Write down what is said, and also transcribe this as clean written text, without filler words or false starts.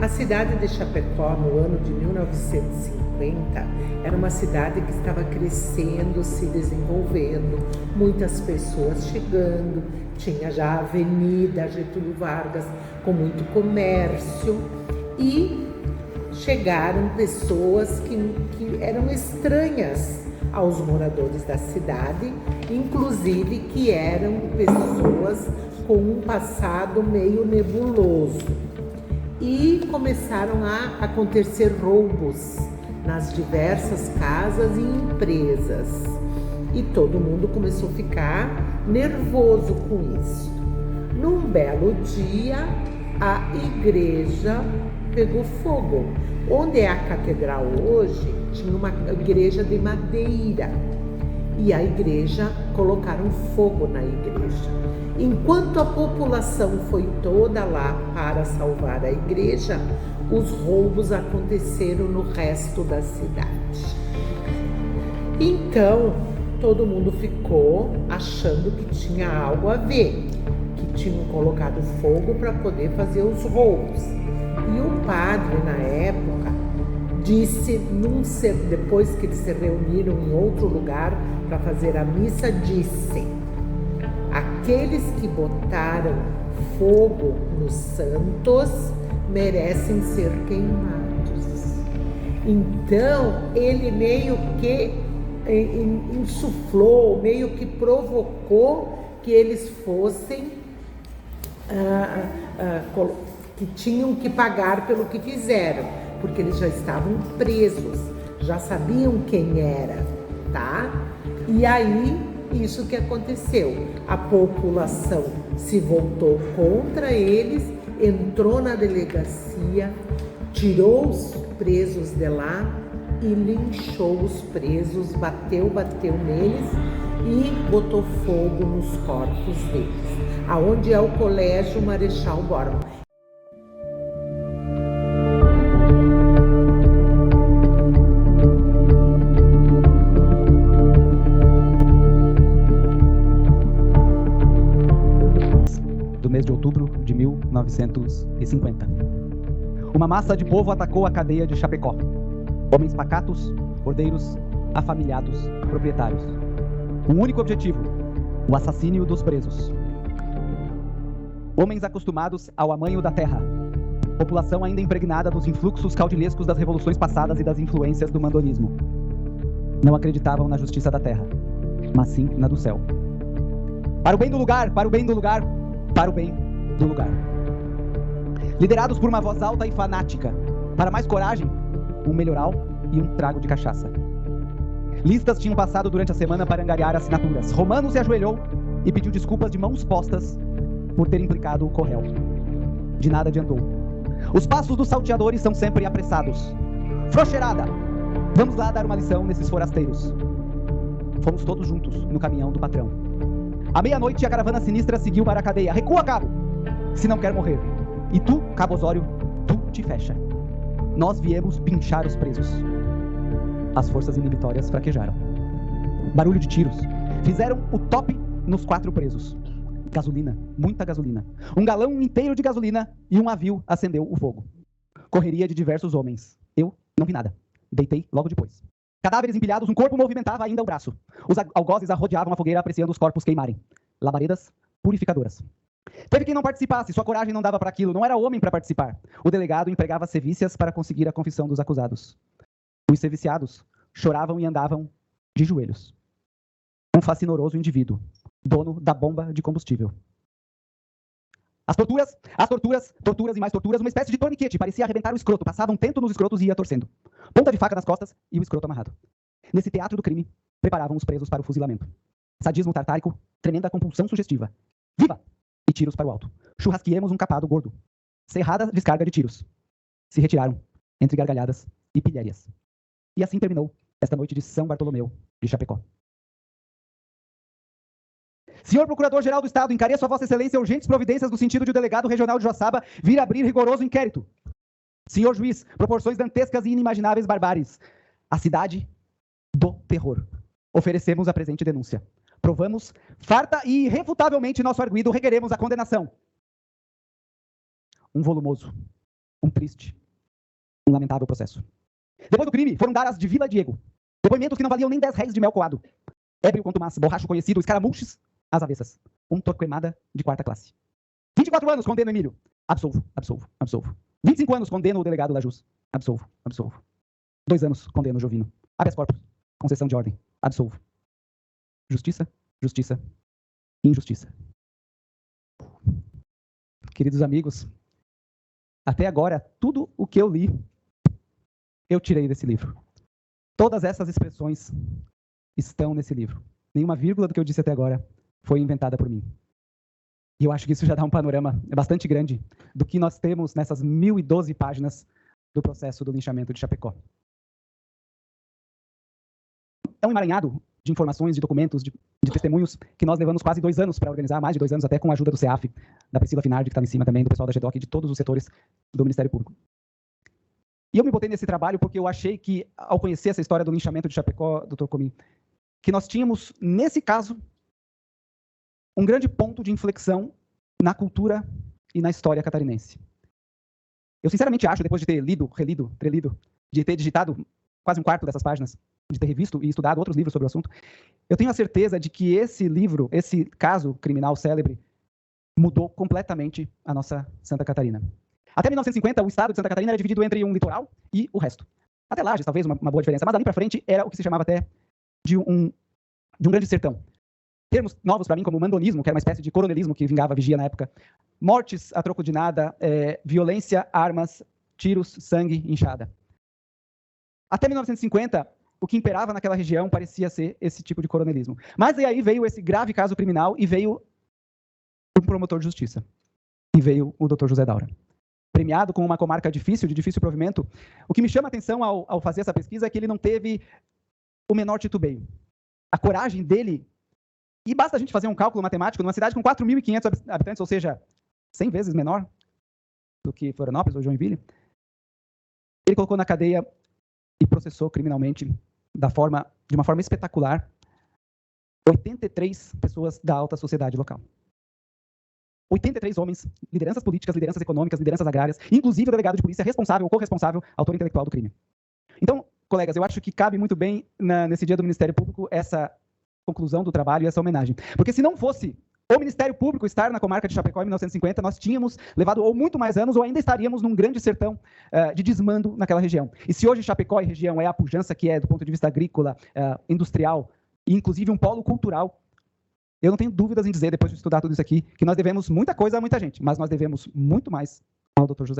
A cidade de Chapecó, no ano de 1950, era uma cidade que estava crescendo, se desenvolvendo, muitas pessoas chegando, tinha já a Avenida Getúlio Vargas com muito comércio e chegaram pessoas que eram estranhas aos moradores da cidade, inclusive que eram pessoas com um passado meio nebuloso. E começaram a acontecer roubos nas diversas casas e empresas. E todo mundo começou a ficar nervoso com isso. Num belo dia, a igreja pegou fogo. Onde é a catedral hoje, tinha uma igreja de madeira. E a igreja, colocaram fogo na igreja. Enquanto a população foi toda lá para salvar a igreja, os roubos aconteceram no resto da cidade. Então, todo mundo ficou achando que tinha algo a ver, que tinham colocado fogo para poder fazer os roubos. E o padre, na época, disse, depois que eles se reuniram em outro lugar para fazer a missa, disse: aqueles que botaram fogo nos santos merecem ser queimados. Então, ele meio que insuflou, meio que provocou que eles fossem, que tinham que pagar pelo que fizeram, porque eles já estavam presos, já sabiam quem era, tá? E aí, isso que aconteceu, a população se voltou contra eles, entrou na delegacia, tirou os presos de lá e linchou os presos, bateu neles e botou fogo nos corpos deles, aonde é o Colégio Marechal Bormann. Do mês de outubro de 1950. Uma massa de povo atacou a cadeia de Chapecó. Homens pacatos, ordeiros, afamiliados, proprietários. Um único objetivo: o assassínio dos presos. Homens acostumados ao amanho da terra. População ainda impregnada dos influxos caudilhescos das revoluções passadas e das influências do mandonismo. Não acreditavam na justiça da terra, mas sim na do céu. Para o bem do lugar, para o bem do lugar, para o bem do lugar. Liderados por uma voz alta e fanática, para mais coragem, um melhoral e um trago de cachaça. Listas tinham passado durante a semana para angariar assinaturas. Romano se ajoelhou e pediu desculpas de mãos postas por ter implicado o Corréu. De nada adiantou. Os passos dos salteadores são sempre apressados. Frouxeirada! Vamos lá dar uma lição nesses forasteiros. Fomos todos juntos no caminhão do patrão. À meia-noite, a caravana sinistra seguiu para a cadeia. Recua, cabo! Se não quer morrer. E tu, cabo Osório, tu te fecha. Nós viemos pinchar os presos. As forças inibitórias fraquejaram. Barulho de tiros. Fizeram o top nos 4 presos. Gasolina, muita gasolina. Um galão inteiro de gasolina e um avio acendeu o fogo. Correria de diversos homens. Eu não vi nada. Deitei logo depois. Cadáveres empilhados, um corpo movimentava ainda o braço. Os algozes arrodeavam a fogueira, apreciando os corpos queimarem. Labaredas purificadoras. Teve quem não participasse, sua coragem não dava para aquilo, não era homem para participar. O delegado empregava sevícias para conseguir a confissão dos acusados. Os seviciados choravam e andavam de joelhos. Um fascinoroso indivíduo, dono da bomba de combustível. As torturas e mais torturas, uma espécie de torniquete, parecia arrebentar o escroto, passava um tento nos escrotos e ia torcendo. Ponta de faca nas costas e o escroto amarrado. Nesse teatro do crime, preparavam os presos para o fuzilamento. Sadismo tartárico, tremenda compulsão sugestiva. Viva! E tiros para o alto. Churrasquiemos um capado gordo. Cerrada descarga de tiros. Se retiraram, entre gargalhadas e pilhérias. E assim terminou esta noite de São Bartolomeu de Chapecó. Senhor Procurador-Geral do Estado, encareço a Vossa Excelência urgentes providências no sentido de o delegado regional de Joaçaba vir abrir rigoroso inquérito. Senhor Juiz, proporções dantescas e inimagináveis barbáries. A cidade do terror. Oferecemos a presente denúncia. Provamos farta e irrefutavelmente nosso arguido, requeremos a condenação. Um volumoso, um triste, um lamentável processo. Depois do crime, foram dar as de Vila Diego. Depoimentos que não valiam nem 10 réis de mel coado. Ébrio contumaz, borracho conhecido, escaramuches, às avessas. Um Torquemada de 4ª classe. 24 anos, condeno Emílio. Absolvo, absolvo, absolvo. 25 anos, condeno o delegado Lajus. Absolvo, absolvo. 2 anos, condeno Jovino. Habeas corpus, concessão de ordem. Absolvo. Justiça, justiça, injustiça. Queridos amigos, até agora, tudo o que eu li, eu tirei desse livro. Todas essas expressões estão nesse livro. Nenhuma vírgula do que eu disse até agora foi inventada por mim. E eu acho que isso já dá um panorama bastante grande do que nós temos nessas 1012 páginas do processo do linchamento de Chapecó. É um emaranhado de informações, de documentos, de testemunhos que nós levamos quase 2 anos para organizar, mais de 2 anos, até com a ajuda do CEAF, da Priscila Finardi, que está em cima também, do pessoal da GEDOC e de todos os setores do Ministério Público. E eu me botei nesse trabalho porque eu achei que, ao conhecer essa história do linchamento de Chapecó, Dr. Comim, que nós tínhamos, nesse caso, um grande ponto de inflexão na cultura e na história catarinense. Eu sinceramente acho, depois de ter lido, relido, trelido, de ter digitado quase um quarto dessas páginas, de ter revisto e estudado outros livros sobre o assunto, eu tenho a certeza de que esse livro, esse caso criminal célebre, mudou completamente a nossa Santa Catarina. Até 1950, o estado de Santa Catarina era dividido entre um litoral e o resto. Até Lages, talvez, uma boa diferença, mas dali para frente era o que se chamava até de um grande sertão. Termos novos para mim, como mandonismo, que era uma espécie de coronelismo que vingava a vigia na época. Mortes a troco de nada, violência, armas, tiros, sangue, inchada. Até 1950, o que imperava naquela região parecia ser esse tipo de coronelismo. Mas aí veio esse grave caso criminal e veio um promotor de justiça. E veio o Dr. José Daura. Premiado com uma comarca difícil, de difícil provimento. O que me chama a atenção ao fazer essa pesquisa é que ele não teve o menor titubeio. A coragem dele. E basta a gente fazer um cálculo matemático, numa cidade com 4.500 habitantes, ou seja, 100 vezes menor do que Florianópolis ou Joinville, ele colocou na cadeia e processou criminalmente, de uma forma espetacular, 83 pessoas da alta sociedade local. 83 homens, lideranças políticas, lideranças econômicas, lideranças agrárias, inclusive o delegado de polícia responsável ou corresponsável, autor intelectual do crime. Então, colegas, eu acho que cabe muito bem nesse dia do Ministério Público essa conclusão do trabalho e essa homenagem. Porque se não fosse o Ministério Público estar na comarca de Chapecó em 1950, nós tínhamos levado ou muito mais anos ou ainda estaríamos num grande sertão de desmando naquela região. E se hoje Chapecó e região é a pujança que é do ponto de vista agrícola, industrial e inclusive um polo cultural, eu não tenho dúvidas em dizer, depois de estudar tudo isso aqui, que nós devemos muita coisa a muita gente, mas nós devemos muito mais ao Dr. José